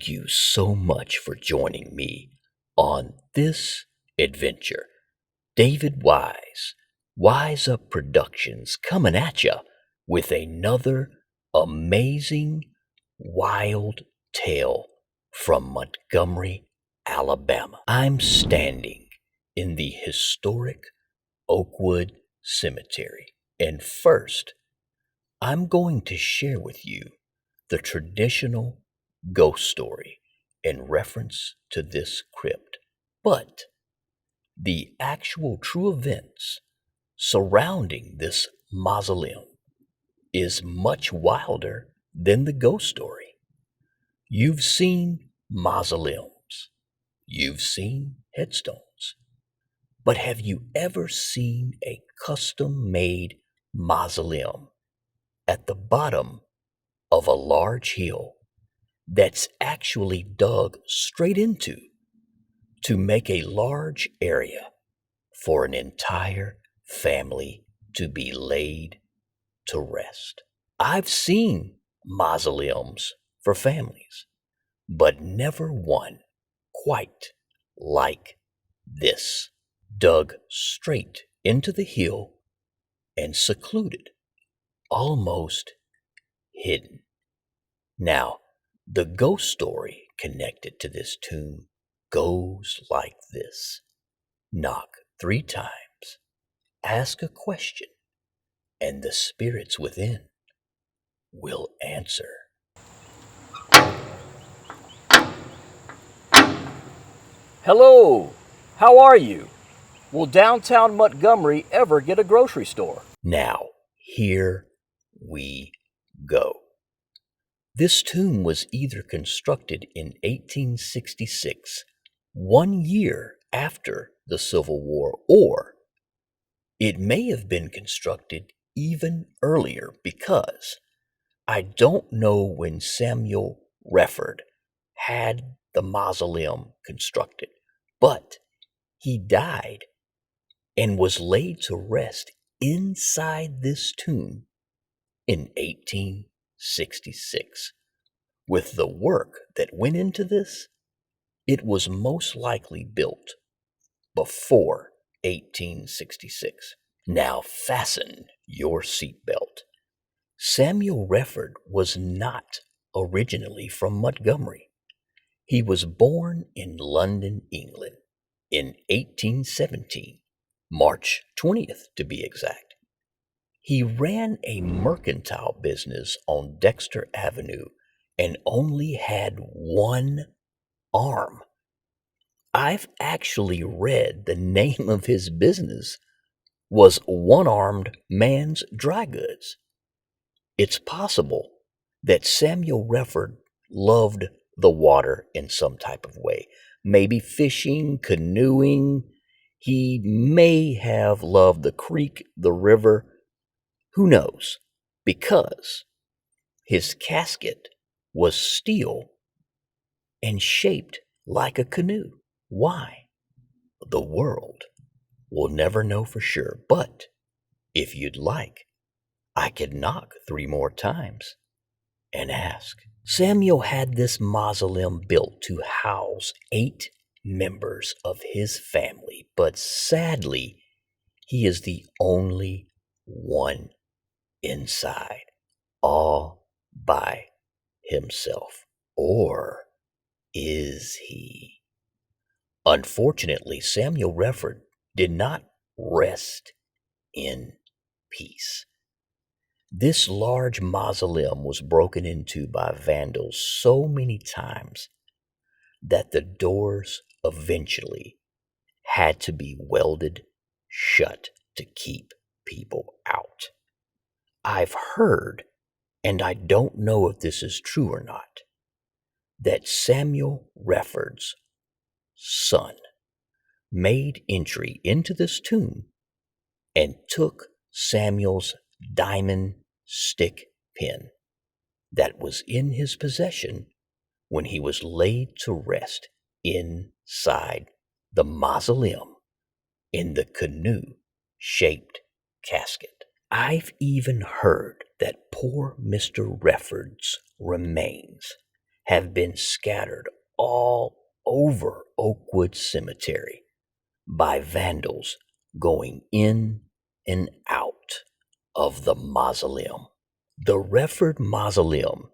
Thank you so much for joining me on this adventure. David Wise Up Productions, coming at ya with another amazing, wild tale from Montgomery, Alabama. I'm standing in the historic Oakwood Cemetery, and first, I'm going to share with you the traditional ghost story in reference to this crypt, but the actual true events surrounding this mausoleum is much wilder than the ghost story. You've seen mausoleums, you've seen headstones, but have you ever seen a custom-made mausoleum at the bottom of a large hill that's actually dug straight into to make a large area for an entire family to be laid to rest? I've seen mausoleums for families, but never one quite like this, dug straight into the hill and secluded, almost hidden. Now, the ghost story connected to this tomb goes like this. Knock 3 times, ask a question, and the spirits within will answer. Hello, how are you? Will downtown Montgomery ever get a grocery store? Now, here we go. This tomb was either constructed in 1866, 1 year after the Civil War, or it may have been constructed even earlier, because I don't know when Samuel Wreford had the mausoleum constructed, but he died and was laid to rest inside this tomb in 1866. With the work that went into this, it was most likely built before 1866. Now fasten your seatbelt. Samuel Wreford was not originally from Montgomery. He was born in London, England in 1817, March 20th to be exact. He ran a mercantile business on Dexter Avenue and only had one arm. I've actually read the name of his business was One-Armed Man's Dry Goods. It's possible that Samuel Wreford loved the water in some type of way, maybe fishing, canoeing. He may have loved the creek, the river. Who knows? Because his casket was steel and shaped like a canoe. Why? The world will never know for sure, but if you'd like, I could knock 3 more times and ask. Samuel had this mausoleum built to house 8 members of his family, but sadly, he is the only one inside, all by himself. Or is he? Unfortunately, Samuel Wreford did not rest in peace. This large mausoleum was broken into by vandals so many times that the doors eventually had to be welded shut to keep people out. I've heard, and I don't know if this is true or not, that Samuel Wreford's son made entry into this tomb and took Samuel's diamond stick pin that was in his possession when he was laid to rest inside the mausoleum in the canoe-shaped casket. I've even heard that poor Mr. Wreford's remains have been scattered all over Oakwood Cemetery by vandals going in and out of the mausoleum. The Reford Mausoleum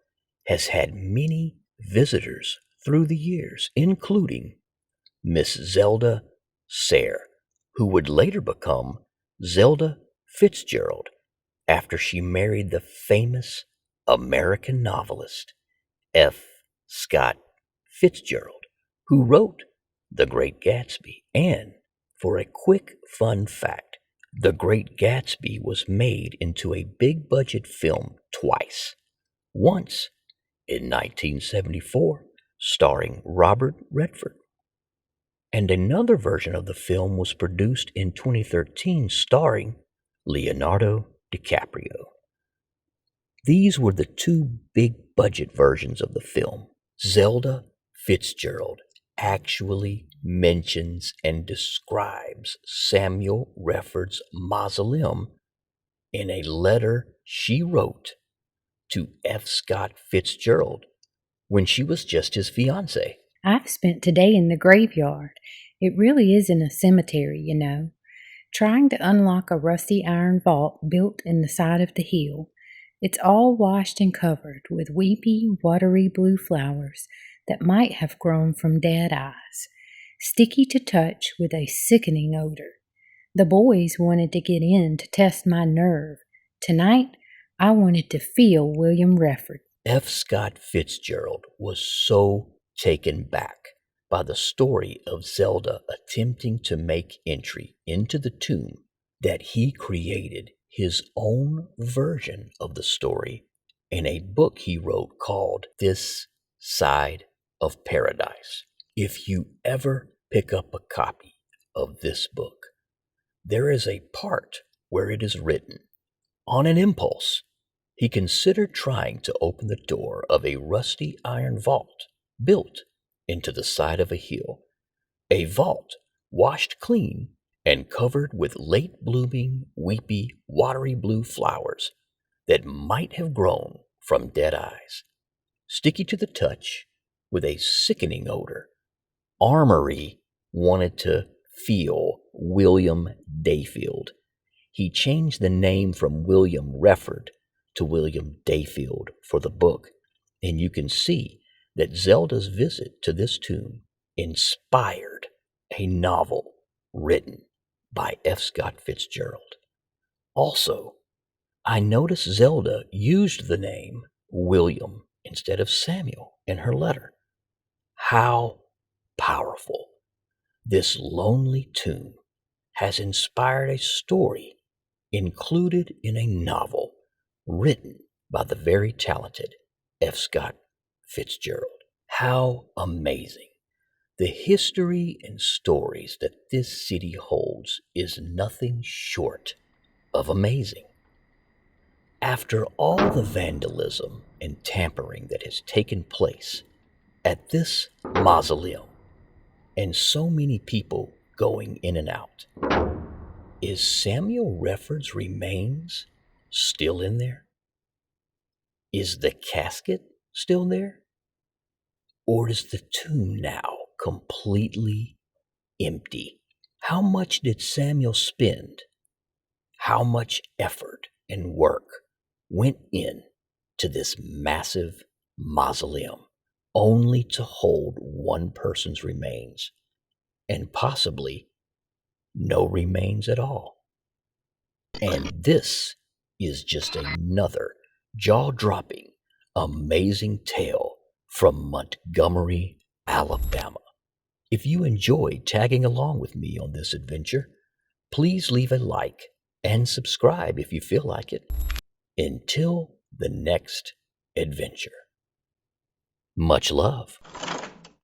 has had many visitors through the years, including Miss Zelda Sayre, who would later become Zelda Fitzgerald after she married the famous American novelist F. Scott Fitzgerald, who wrote The Great Gatsby. And for a quick fun fact, The Great Gatsby was made into a big budget film twice. Once in 1974, starring Robert Redford, and another version of the film was produced in 2013 starring Leonardo DiCaprio. These were the two big budget versions of the film. Zelda Fitzgerald actually mentions and describes Samuel Wreford's mausoleum in a letter she wrote to F. Scott Fitzgerald when she was just his fiancée. I've spent today in the graveyard. It really isn't a cemetery, you know. Trying to unlock a rusty iron vault built in the side of the hill. It's all washed and covered with weepy, watery blue flowers that might have grown from dead eyes, sticky to touch with a sickening odor. The boys wanted to get in to test my nerve. Tonight, I wanted to feel William Reford. F. Scott Fitzgerald was so taken back by the story of Zelda attempting to make entry into the tomb that he created his own version of the story in a book he wrote called This Side of Paradise. If you ever pick up a copy of this book, there is a part where it is written, on an impulse, he considered trying to open the door of a rusty iron vault built into the side of a hill, a vault washed clean and covered with late-blooming, weepy, watery blue flowers that might have grown from dead eyes, sticky to the touch with a sickening odor. Armory wanted to feel William Dayfield. He changed the name from William Wreford to William Dayfield for the book, and you can see that Zelda's visit to this tomb inspired a novel written by F. Scott Fitzgerald. Also, I noticed Zelda used the name William instead of Samuel in her letter. How powerful! This lonely tomb has inspired a story included in a novel written by the very talented F. Scott Fitzgerald. How amazing! The history and stories that this city holds is nothing short of amazing. After all the vandalism and tampering that has taken place at this mausoleum, and so many people going in and out, is Samuel Wreford's remains still in there? Is the casket still there? Or is the tomb now completely empty? How much did Samuel spend? How much effort and work went in to this massive mausoleum only to hold one person's remains and possibly no remains at all? And this is just another jaw-dropping, amazing tale from Montgomery, Alabama. If you enjoyed tagging along with me on this adventure, please leave a like and subscribe if you feel like it. Until the next adventure. Much love.